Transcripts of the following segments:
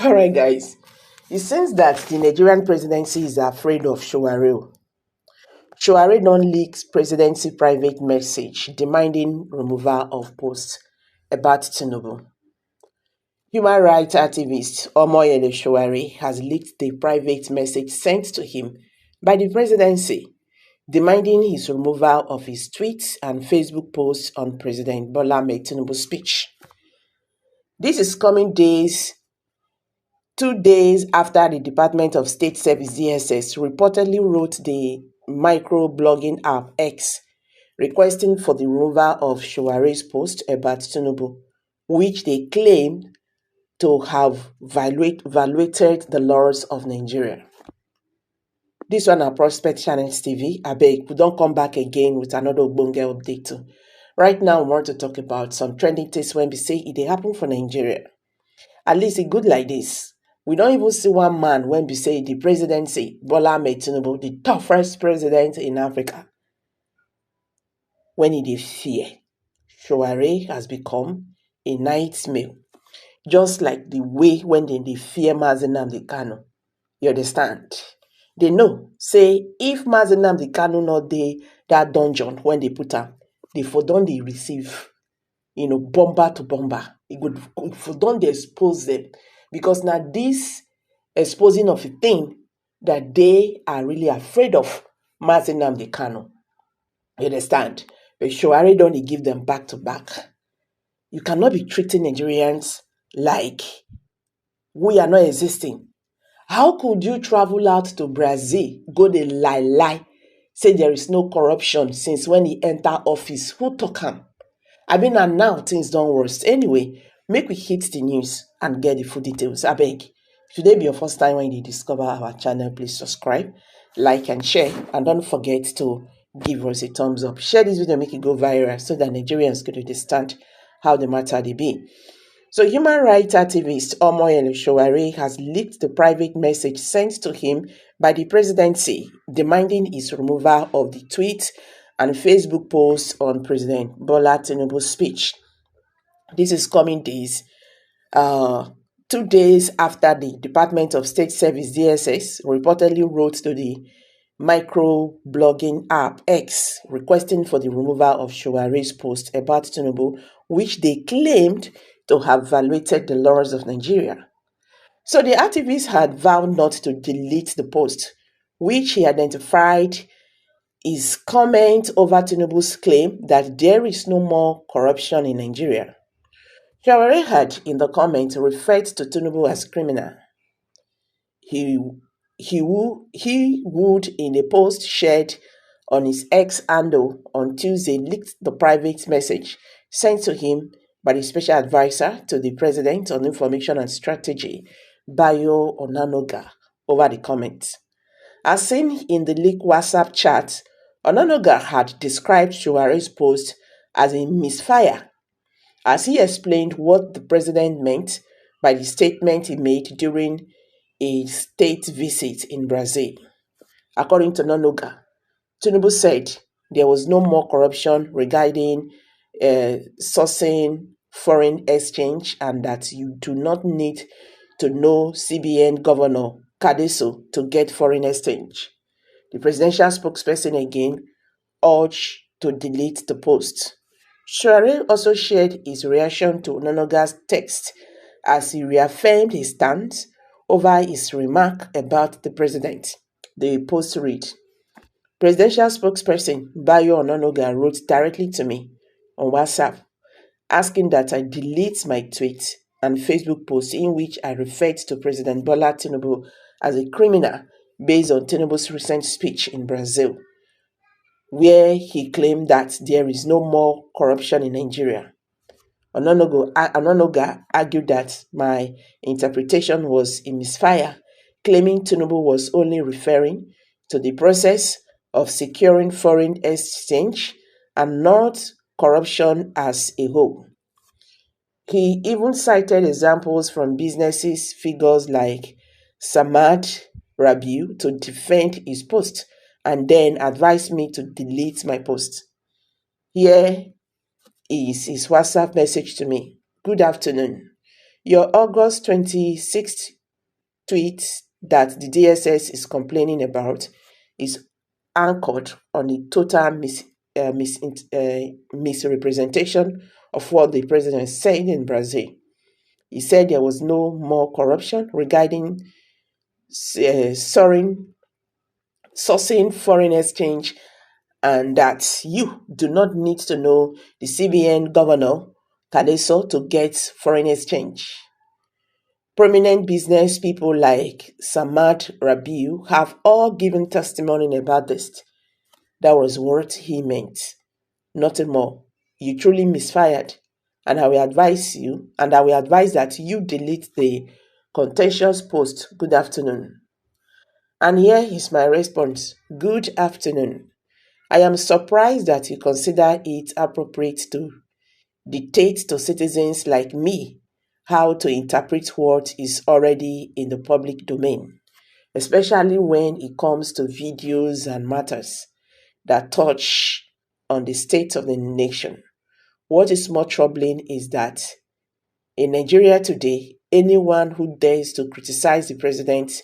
All right, guys. It seems that the Nigerian presidency is afraid of Sowore. Sowore don leak presidency private message demanding removal of post about Tinubu. Human rights activist Omoyele Sowore has leaked the private message sent to him by the presidency demanding his removal of his tweets and Facebook posts on President Bola Ahmed Tinubu's speech. This is coming 2 days after the Department of State Service (DSS) reportedly wrote the micro-blogging app X requesting for the removal of Showare's post about Tinubu, which they claimed to have violated the laws of Nigeria. This one na Prospect Channels TV. Abeg, we don come back again with another ogbonge update too. Right now, we want to talk about some trending things when we say it dey happen for Nigeria. At least e good like this. We don't even see one man when we say the presidency, Bola Ahmed Tinubu, the toughest president in Africa, when he dey fear. Sowore has become a nightmare, just like the way when they fear Mazi Nnamdi Kanu. You understand? They know, say, if Mazi Nnamdi Kanu not dey that dungeon when they put am, they for don dey receive bomber to bomber. It for don dey expose them. Because now this exposing of a thing that they are really afraid of Mazi Nnamdi Kanu. You understand? But Sowore don dey give them back to back. You cannot be treating Nigerians like we are not existing. How could you travel out to Brazil, go dey lie, say there is no corruption since when he enter office? Who talk am? And now things don worse. Anyway, make we hit the news and get the full details. Abeg, if today be your first time when you discover our channel, please subscribe, like and share, and don't forget to give us a thumbs up. Share this video, make it go viral so that Nigerians could understand how the matter dey be. So human rights activist Omoyele Sowore has leaked the private message sent to him by the presidency demanding his removal of the tweet and Facebook post on President Bola Tinubu's speech. This is coming 2 days after the Department of State Service (DSS) reportedly wrote to the micro-blogging app X requesting for the removal of Showare's post about Tinubu, which they claimed to have violated the laws of Nigeria. So the activist had vowed not to delete the post, which he identified his comment over Tinubu's claim that there is no more corruption in Nigeria. Sowore had, in the comment, referred to Tinubu as criminal. He would, in a post shared on his X handle on Tuesday, leaked the private message sent to him by the special advisor to the president on information and strategy, Bayo Onanuga, over the comments. As seen in the leaked WhatsApp chat, Onanuga had described Showare's post as a misfire, as he explained what the president meant by the statement he made during a state visit in Brazil. According to Onanuga, Tinubu said there was no more corruption regarding sourcing foreign exchange and that you do not need to know CBN Governor Cardoso to get foreign exchange. The presidential spokesperson again urged to delete the post. Sowore also shared his reaction to Onanuga's text as he reaffirmed his stance over his remark about the president. The post read, Presidential spokesperson Bayo Onanuga wrote directly to me on WhatsApp asking that I delete my tweet and Facebook post in which I referred to President Bola Tinubu as a criminal based on Tinubu's recent speech in Brazil, where he claimed that there is no more corruption in Nigeria. Onanuga argued that my interpretation was a misfire, claiming Tinubu was only referring to the process of securing foreign exchange and not corruption as a whole. He even cited examples from businesses figures like Samad Rabiu to defend his post and then advised me to delete my post. Here is his WhatsApp message to me. Good afternoon. Your August 26th tweet that the DSS is complaining about is anchored on a total misrepresentation of what the president said in Brazil. He said there was no more corruption regarding sourcing foreign exchange, and that you do not need to know the CBN governor Cadeso to get foreign exchange. Prominent business people like Samad Rabiu have all given testimony about this. That was what he meant. Nothing more. You truly misfired. And I will advise that you delete the contentious post. Good afternoon. And here is my response. Good afternoon. I am surprised that you consider it appropriate to dictate to citizens like me how to interpret what is already in the public domain, especially when it comes to videos and matters that touch on the state of the nation. What is more troubling is that in Nigeria today, anyone who dares to criticize the president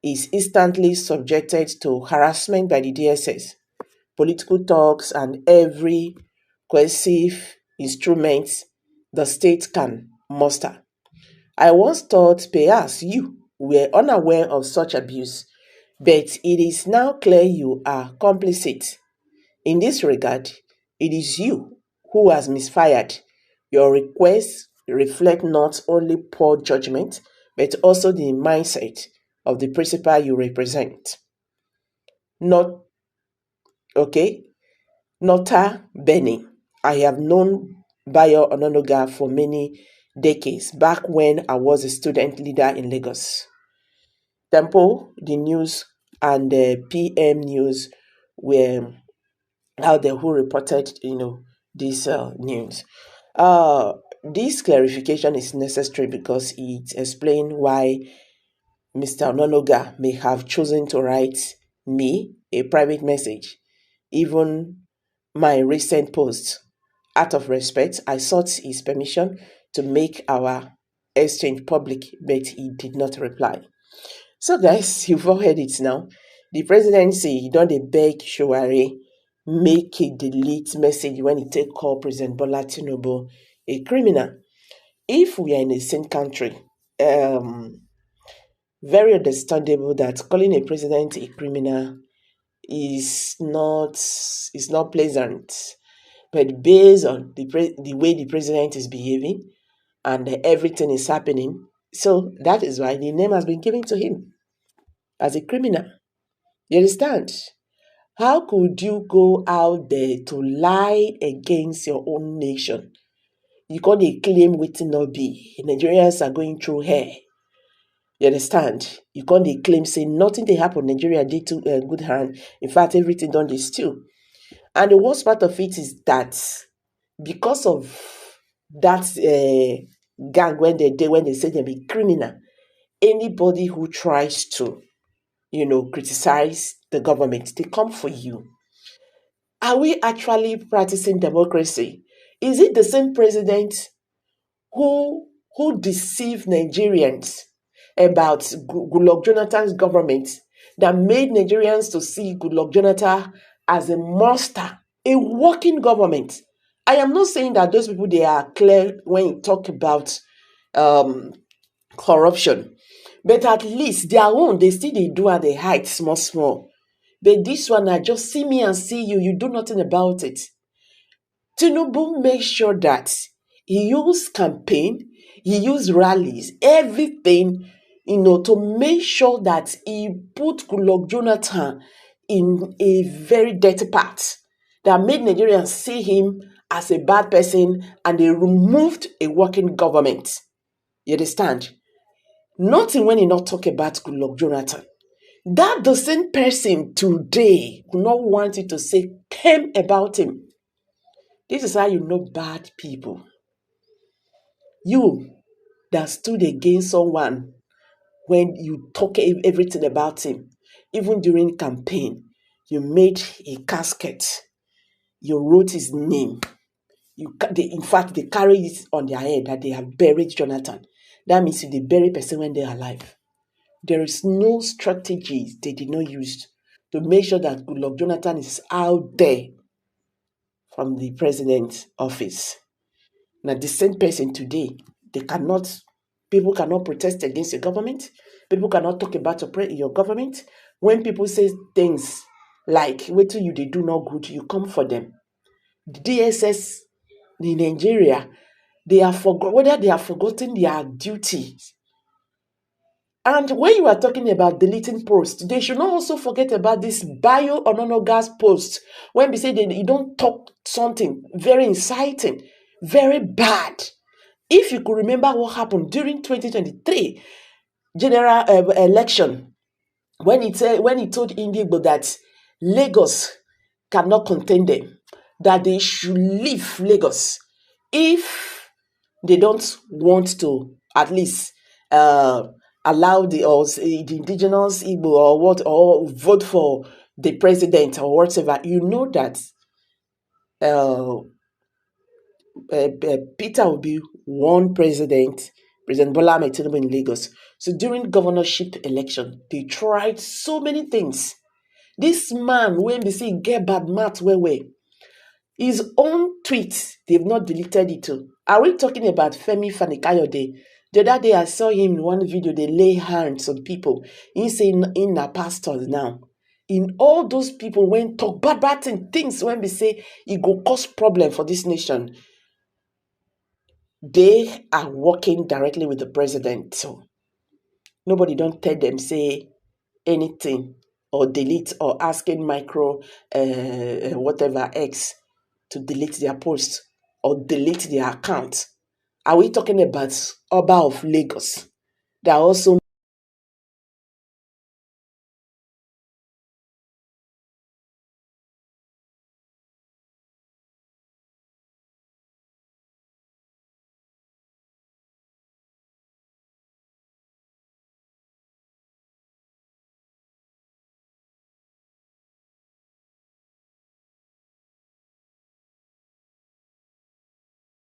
is instantly subjected to harassment by the DSS, political talks, and every coercive instrument the state can muster. I once thought perhaps you were unaware of such abuse, but it is now clear you are complicit. In this regard, it is you who has misfired. Your requests reflect not only poor judgment, but also the mindset of the principal you represent. Not okay, Nota Bene. I have known Bayo Ononoga for many decades, back when I was a student leader in Lagos. Tempo, the news, and the PM News were how they who reported, this news. This clarification is necessary because it explains why Mr. Ononoga may have chosen to write me a private message, even my recent post. Out of respect, I sought his permission to make our exchange public, but he did not reply. So, guys, you've all heard it now. The presidency don't dey beg Sowore make a delete message when he take call President Bola Tinubu a criminal. If we are in a same country, very understandable that calling a president a criminal is not pleasant. But based on the way the president is behaving and everything is happening, so that is why the name has been given to him as a criminal. You understand? How could you go out there to lie against your own nation? You can't claim wetin no be. Nigerians are going through hell. You understand? You can't claim say nothing dey happen. Nigeria did to good hand. In fact, everything done dey still. And the worst part of it is that because of that gang when they say they be criminal, anybody who tries to, criticize the government, they come for you. Are we actually practicing democracy? Is it the same president who deceived Nigerians about Goodluck Jonathan's government that made Nigerians to see Goodluck Jonathan as a monster, a working government? I am not saying that those people they are clear when you talk about um, corruption, but at least their own they still they do and they hide small small. But this one, I just see me and see you. You do nothing about it. Tinubu makes sure that he used campaign, he used rallies, everything, to make sure that he put Goodluck Jonathan in a very dirty path that made Nigerians see him as a bad person, and they removed a working government. You understand? Nothing when he not talk about Goodluck Jonathan. That the same person today will not want you to say came about him. This is how you know bad people. You that stood against someone when you talk everything about him, even during campaign, you made a casket, you wrote his name. In fact, they carry it on their head that they have buried Jonathan. That means if they bury person when they're alive. There is no strategies they did not use to make sure that Goodluck Jonathan is out there from the president's office. Now, the same person today, people cannot protest against your government. People cannot talk about your government. When people say things like, wait till you they do not good, you come for them. The DSS in Nigeria, whether they have forgotten their duty. And when you are talking about deleting posts, they should not also forget about this bio ononogas post. When we say you don't talk something very inciting, very bad. If you could remember what happened during 2023 general election, when he told Indigo that Lagos cannot contain them, that they should leave Lagos if they don't want to at least allow the indigenous Igbo or vote for the president or whatever. You know that uh, Peter Obi won President Bola Ahmed Tinubu in Lagos. So during governorship election, they tried so many things. This man, when they say get bad math, his own tweets, they've not deleted it too. Are we talking about Femi Fanikayode? The other day I saw him in one video, they lay hands on people. He saying in our pastors now. In all those people when talk bad things when we say it go cause problem for this nation, they are working directly with the president. So nobody don't tell them say anything or delete or asking micro whatever X to delete their post or delete their account. Are we talking about Oba of Lagos that also